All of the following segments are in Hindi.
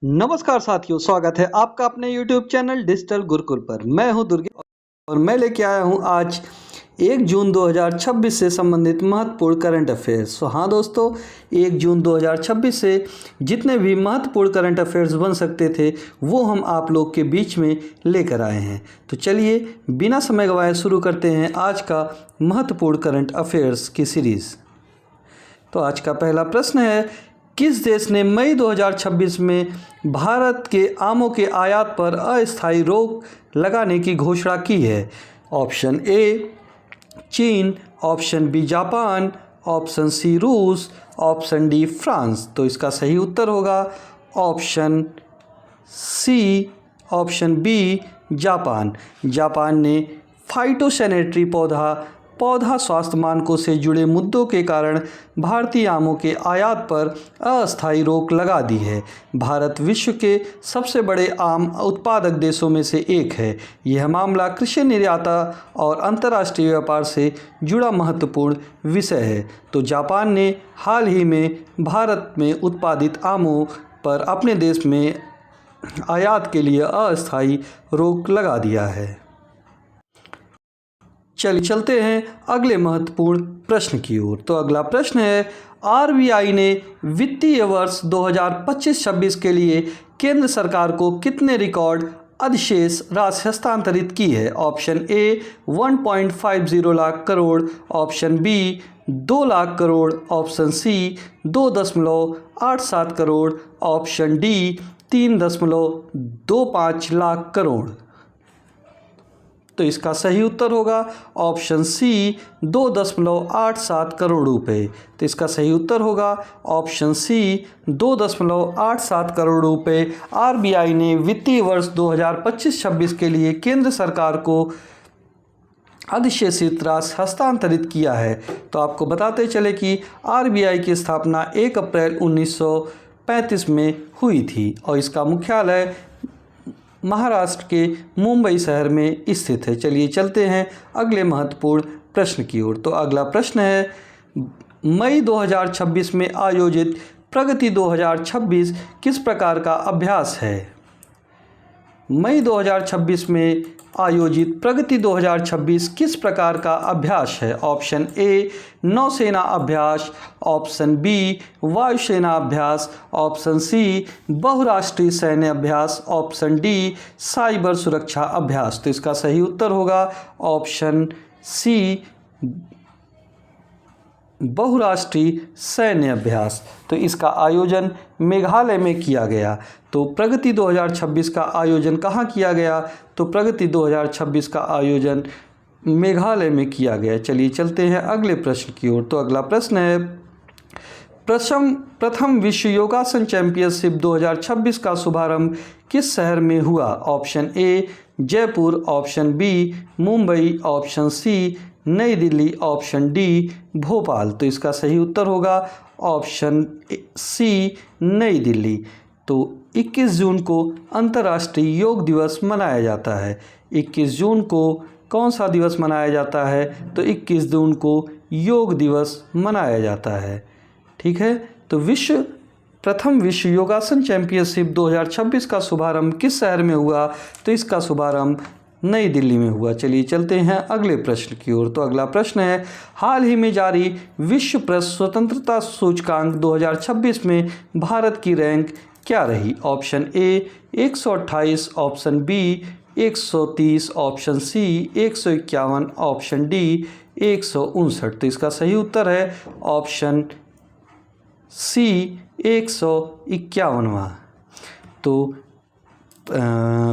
नमस्कार साथियों, स्वागत है आपका अपने YouTube चैनल डिजिटल गुरुकुल पर। मैं हूं दुर्गे और मैं लेके आया हूं आज 1 जून 2026 से संबंधित महत्वपूर्ण करंट अफेयर्स। हाँ दोस्तों, 1 जून 2026 से जितने भी महत्वपूर्ण करंट अफेयर्स बन सकते थे वो हम आप लोग के बीच में लेकर आए हैं। तो चलिए बिना समय गंवाए शुरू करते हैं आज का महत्वपूर्ण करंट अफेयर्स की सीरीज़। तो आज का पहला प्रश्न है, किस देश ने मई 2026 में भारत के आमों के आयात पर अस्थायी रोक लगाने की घोषणा की है? ऑप्शन ए चीन, option B Japan, option C रूस, ऑप्शन डी फ्रांस। तो इसका सही उत्तर होगा option C, option B Japan. Japan ने फाइटोसैनिटरी पौधा स्वास्थ्य मानकों से जुड़े मुद्दों के कारण भारतीय आमों के आयात पर अस्थायी रोक लगा दी है। भारत विश्व के सबसे बड़े आम उत्पादक देशों में से एक है। यह मामला कृषि निर्यात और अंतर्राष्ट्रीय व्यापार से जुड़ा महत्वपूर्ण विषय है। तो जापान ने हाल ही में भारत में उत्पादित आमों पर अपने देश में आयात के लिए अस्थायी रोक लगा दिया है। चलिए चलते हैं अगले महत्वपूर्ण प्रश्न की ओर। तो अगला प्रश्न है, आरबीआई ने वित्तीय वर्ष 2025-26 के लिए केंद्र सरकार को कितने रिकॉर्ड अधिशेष राशि हस्तांतरित की है? Option A 1.50 lakh crore, option B 2 lakh crore, option C 2.87 crore, option D 3.25 lakh crore. तो इसका सही उत्तर होगा ऑप्शन सी 2.87 करोड़ रुपए। तो इसका सही उत्तर होगा ऑप्शन सी 2.87 करोड़ रुपए आरबीआई ने वित्तीय वर्ष 2025-26 के लिए केंद्र सरकार को अधिशेषित राशि हस्तांतरित किया है। तो आपको बताते चले कि आरबीआई की स्थापना 1 अप्रैल 1935 में हुई थी और इसका मुख्यालय महाराष्ट्र के मुंबई शहर में स्थित है। चलिए चलते हैं अगले महत्वपूर्ण प्रश्न की ओर। तो अगला प्रश्न है, मई 2026 में आयोजित प्रगति 2026 किस प्रकार का अभ्यास है? मई 2026 में आयोजित प्रगति 2026 किस प्रकार का अभ्यास है? ऑप्शन ए नौसेना अभ्यास, ऑप्शन बी वायुसेना अभ्यास, ऑप्शन सी बहुराष्ट्रीय सैन्य अभ्यास, ऑप्शन डी साइबर सुरक्षा अभ्यास। तो इसका सही उत्तर होगा ऑप्शन सी बहुराष्ट्रीय सैन्य अभ्यास। तो इसका आयोजन मेघालय में किया गया। तो प्रगति 2026 का आयोजन कहाँ किया गया? तो प्रगति 2026 का आयोजन मेघालय में किया गया। चलिए चलते हैं अगले प्रश्न की ओर। तो अगला प्रश्न है, प्रथम विश्व योगासन चैंपियनशिप 2026 का शुभारंभ किस शहर में हुआ? Option A Jaipur, option B Mumbai, option C New Delhi, option D Bhopal. तो इसका सही उत्तर होगा ऑप्शन सी नई दिल्ली। तो 21 जून को अंतर्राष्ट्रीय योग दिवस मनाया जाता है। 21 जून को कौन सा दिवस मनाया जाता है? तो 21 जून को योग दिवस मनाया जाता है। ठीक है, तो प्रथम विश्व योगासन चैंपियनशिप 2026 का शुभारंभ किस शहर में हुआ? तो इसका शुभारंभ नई दिल्ली में हुआ। चलिए चलते हैं अगले प्रश्न की ओर। तो अगला प्रश्न है, हाल ही में जारी विश्व प्रेस स्वतंत्रता सूचकांक 2026 में भारत की रैंक क्या रही? Option A 128, option B 130, option C 151, option D 159। तो इसका सही उत्तर है ऑप्शन सी 151वां। तो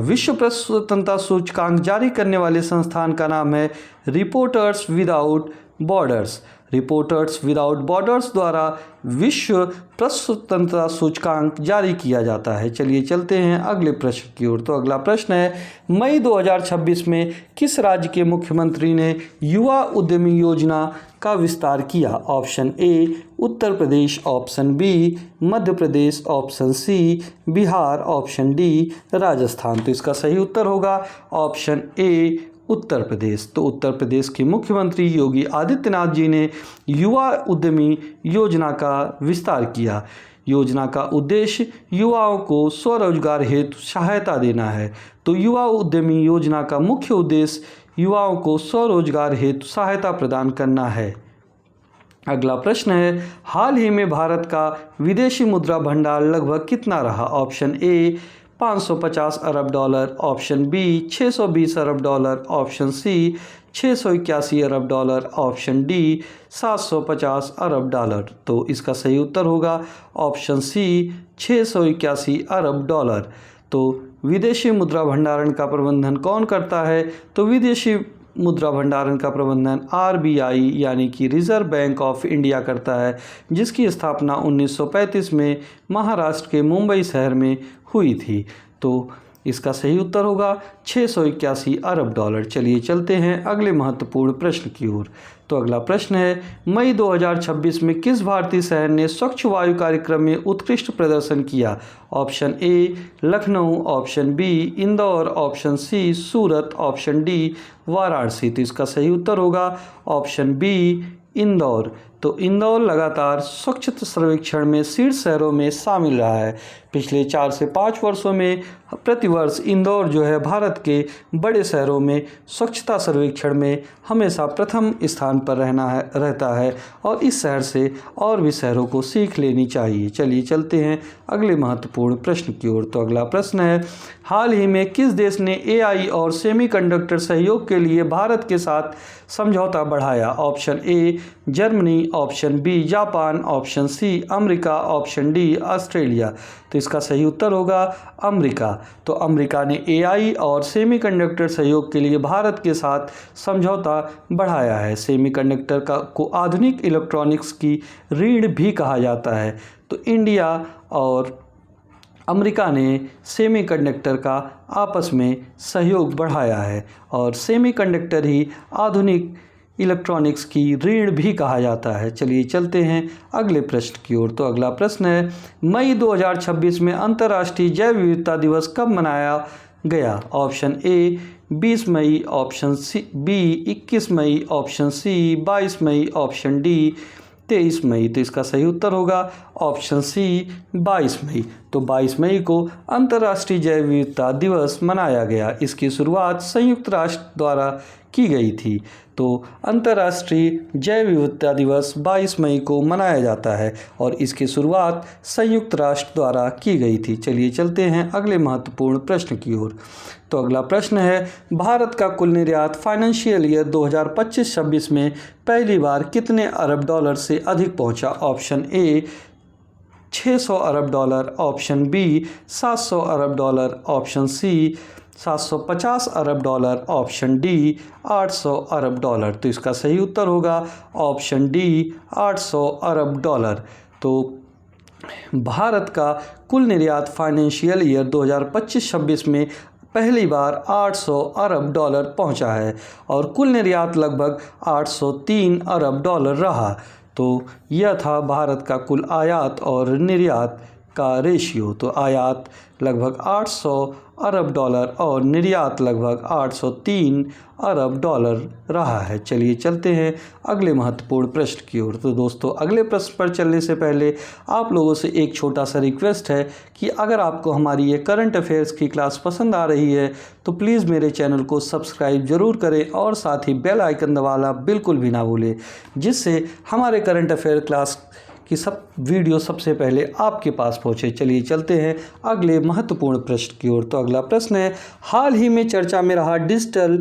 विश्व प्रेस स्वतंत्रता सूचकांक जारी करने वाले संस्थान का नाम है reporters without borders. Reporters without borders द्वारा विश्व प्रेस स्वतंत्रता सूचकांक जारी किया जाता है। चलिए चलते हैं अगले प्रश्न की ओर। तो अगला प्रश्न है, मई 2026 में किस राज्य के मुख्यमंत्री ने युवा उद्यमी योजना का विस्तार किया? Option A Uttar Pradesh, option B Madhya Pradesh, option C Bihar, option D Rajasthan. तो इसका सही उत्तर होगा ऑप्शन ए उत्तर प्रदेश। तो उत्तर प्रदेश के मुख्यमंत्री योगी आदित्यनाथ जी ने युवा उद्यमी योजना का विस्तार किया। योजना का उद्देश्य युवाओं को स्वरोजगार हेतु सहायता देना है। तो युवा उद्यमी योजना का मुख्य उद्देश्य युवाओं को स्वरोजगार हेतु सहायता प्रदान करना है। अगला प्रश्न है, हाल ही में भारत का विदेशी मुद्रा भंडार लगभग कितना रहा? ऑप्शन ए 550 अरब डॉलर, ऑप्शन बी 620 अरब डॉलर, ऑप्शन सी 681 अरब डॉलर, ऑप्शन डी 750 अरब डॉलर। तो इसका सही उत्तर होगा ऑप्शन सी 681 अरब डॉलर। तो विदेशी मुद्रा भंडारण का प्रबंधन कौन करता है? तो विदेशी मुद्रा भंडारण का प्रबंधन RBI यानी कि रिजर्व बैंक ऑफ इंडिया करता है, जिसकी स्थापना 1935 में महाराष्ट्र के मुंबई शहर में हुई थी। तो इसका सही उत्तर होगा 681 अरब डॉलर। चलिए चलते हैं अगले महत्वपूर्ण प्रश्न की ओर। तो अगला प्रश्न है, मई 2026 में किस भारतीय शहर ने स्वच्छ वायु कार्यक्रम में उत्कृष्ट प्रदर्शन किया? Option A Lucknow, option B Indore, option C Surat, option D Varanasi. तो इसका सही उत्तर होगा ऑप्शन बी इंदौर। तो इंदौर लगातार स्वच्छता सर्वेक्षण में शीर्ष शहरों में शामिल रहा है। पिछले 4 से 5 वर्षों में प्रतिवर्ष इंदौर जो है भारत के बड़े शहरों में स्वच्छता सर्वेक्षण में हमेशा प्रथम स्थान पर रहता है और इस शहर से और भी शहरों को सीख लेनी चाहिए। चलिए चलते हैं अगले महत्वपूर्ण प्रश्न की ओर। तो अगला प्रश्न है, हाल ही में किस देश ने AI और सेमीकंडक्टर सहयोग के लिए भारत के साथ समझौता बढ़ाया? Option A Germany, option B Japan, option C America, option D Australia. तो इसका सही उत्तर होगा अमेरिका। तो अमेरिका ने AI और सेमीकंडक्टर सहयोग के लिए भारत के साथ समझौता बढ़ाया है। सेमीकंडक्टर को आधुनिक इलेक्ट्रॉनिक्स की रीढ़ भी कहा जाता है। तो इंडिया और अमेरिका ने सेमीकंडक्टर का आपस में सहयोग बढ़ाया है और सेमीकंडक्टर ही आधुनिक इलेक्ट्रॉनिक्स की रीढ़ भी कहा जाता है। चलिए चलते हैं अगले प्रश्न की ओर। तो अगला प्रश्न है, मई 2026 में अंतर्राष्ट्रीय जैव विविधता दिवस कब मनाया गया? ऑप्शन ए 20 मई, ऑप्शन सी बी 21 मई, ऑप्शन सी 22 मई, ऑप्शन डी 23 मई। तो इसका सही उत्तर होगा ऑप्शन सी 22 मई। तो 22 मई को अंतर्राष्ट्रीय जैव विविधता दिवस मनाया गया। इसकी शुरुआत संयुक्त राष्ट्र द्वारा की गई थी। तो अंतर्राष्ट्रीय जैव विविधता दिवस 22 मई को मनाया जाता है और इसकी शुरुआत संयुक्त राष्ट्र द्वारा की गई थी। चलिए चलते हैं अगले महत्वपूर्ण प्रश्न की ओर। तो अगला प्रश्न है, भारत का कुल निर्यात फाइनेंशियल ईयर 2025-26 में पहली बार कितने अरब डॉलर से अधिक पहुंचा? ऑप्शन ए 600 अरब डॉलर, ऑप्शन बी 700 अरब डॉलर, ऑप्शन सी 750 अरब डॉलर, ऑप्शन डी 800 अरब डॉलर। तो इसका सही उत्तर होगा ऑप्शन डी 800 अरब डॉलर। तो भारत का कुल निर्यात फाइनेंशियल ईयर 2025-26 में पहली बार 800 अरब डॉलर पहुंचा है और कुल निर्यात लगभग 803 अरब डॉलर रहा। तो यह था भारत का कुल आयात और निर्यात का रेशियो। तो आयात लगभग 800 अरब डॉलर और निर्यात लगभग 803 अरब डॉलर रहा है। चलिए चलते हैं अगले महत्वपूर्ण प्रश्न की ओर। तो दोस्तों अगले प्रश्न पर चलने से पहले आप लोगों से एक छोटा सा रिक्वेस्ट है कि अगर आपको हमारी ये करंट अफेयर्स की क्लास पसंद आ रही है तो प्लीज़ मेरे चैनल को सब्सक्राइब ज़रूर करें और साथ ही बेल आइकन दबाना बिल्कुल भी ना भूलें, जिससे हमारे करंट अफेयर क्लास कि सब वीडियो सबसे पहले आपके पास पहुंचे। चलिए चलते हैं अगले महत्वपूर्ण प्रश्न की ओर। तो अगला प्रश्न है, हाल ही में चर्चा में रहा डिजिटल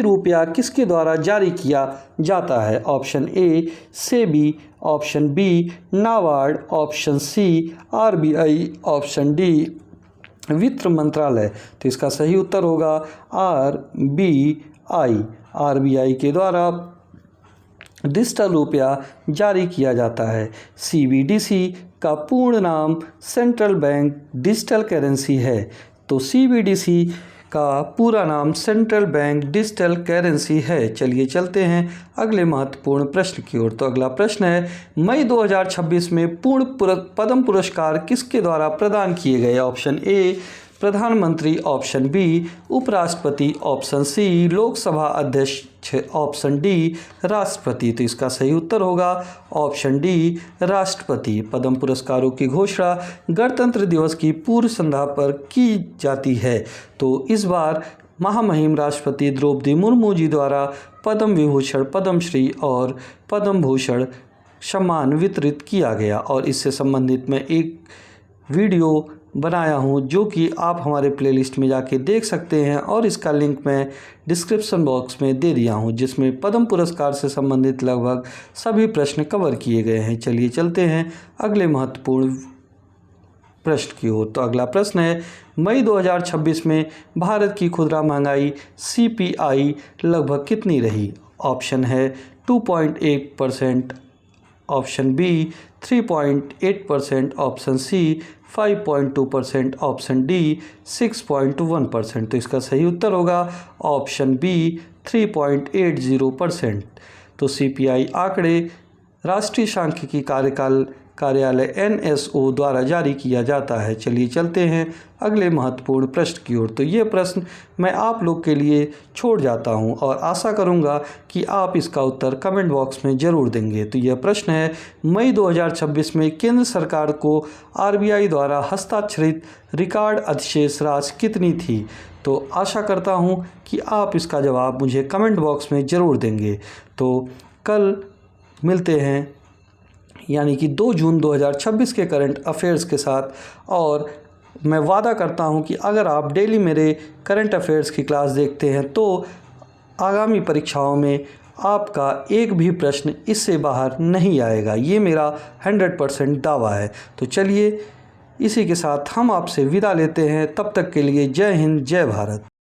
रुपया किसके द्वारा जारी किया जाता है? Option A SEBI, option B NABARD, option C RBI, option D वित्त मंत्रालय। तो इसका सही उत्तर होगा RBI के द्वारा डिजिटल रुपया जारी किया जाता है। CBDC का पूर्ण नाम सेंट्रल बैंक डिजिटल करेंसी है। तो CBDC का पूरा नाम सेंट्रल बैंक डिजिटल करेंसी है। चलिए चलते हैं अगले महत्वपूर्ण प्रश्न की ओर। तो अगला प्रश्न है, मई 2026 में पूर्ण पद्म पुरस्कार किसके द्वारा प्रदान किए गए? ऑप्शन ए प्रधानमंत्री ऑप्शन बी, उपराष्ट्रपति ऑप्शन सी, लोकसभा अध्यक्ष ऑप्शन डी, राष्ट्रपति। तो इसका सही उत्तर होगा ऑप्शन डी, राष्ट्रपति। पद्म पुरस्कारों की घोषणा गणतंत्र दिवस की पूर्व संध्या पर की जाती है। तो इस बार महामहिम राष्ट्रपति द्रौपदी मुर्मू जी द्वारा पद्म विभूषण, पद्मश्री और पद्म भूषण सम्मान वितरित किया गया। और इससे संबंधित मैं एक वीडियो बनाया हूं जो कि आप हमारे प्लेलिस्ट में जाके देख सकते हैं और इसका लिंक मैं डिस्क्रिप्शन बॉक्स में दे दिया हूं, जिसमें पद्म पुरस्कार से संबंधित लगभग सभी प्रश्न कवर किए गए हैं। चलिए चलते हैं अगले महत्वपूर्ण प्रश्न की ओर। तो अगला प्रश्न है, मई 2026 में भारत की खुदरा महंगाई CPI लगभग कितनी रही? ऑप्शन है 2.8%, option B 3.8%, option C 5.2%, option D 6.1%। तो इसका सही उत्तर होगा ऑप्शन बी 3.80%। तो CPI आंकड़े राष्ट्रीय सांख्यिकी कार्यालय NSO द्वारा जारी किया जाता है। चलिए चलते हैं अगले महत्वपूर्ण प्रश्न की ओर। तो ये प्रश्न मैं आप लोग के लिए छोड़ जाता हूं और आशा करूंगा कि आप इसका उत्तर कमेंट बॉक्स में ज़रूर देंगे। तो यह प्रश्न है, मई 2026 में केंद्र सरकार को RBI द्वारा हस्ताक्षरित रिकॉर्ड अधिशेष राशि कितनी थी? तो आशा करता हूं कि आप इसका जवाब मुझे कमेंट बॉक्स में ज़रूर देंगे। तो कल मिलते हैं, यानी कि 2 जून 2026 के करंट अफेयर्स के साथ। और मैं वादा करता हूं कि अगर आप डेली मेरे करंट अफेयर्स की क्लास देखते हैं तो आगामी परीक्षाओं में आपका एक भी प्रश्न इससे बाहर नहीं आएगा। ये मेरा 100% दावा है। तो चलिए इसी के साथ हम आपसे विदा लेते हैं। तब तक के लिए जय हिंद, जय भारत।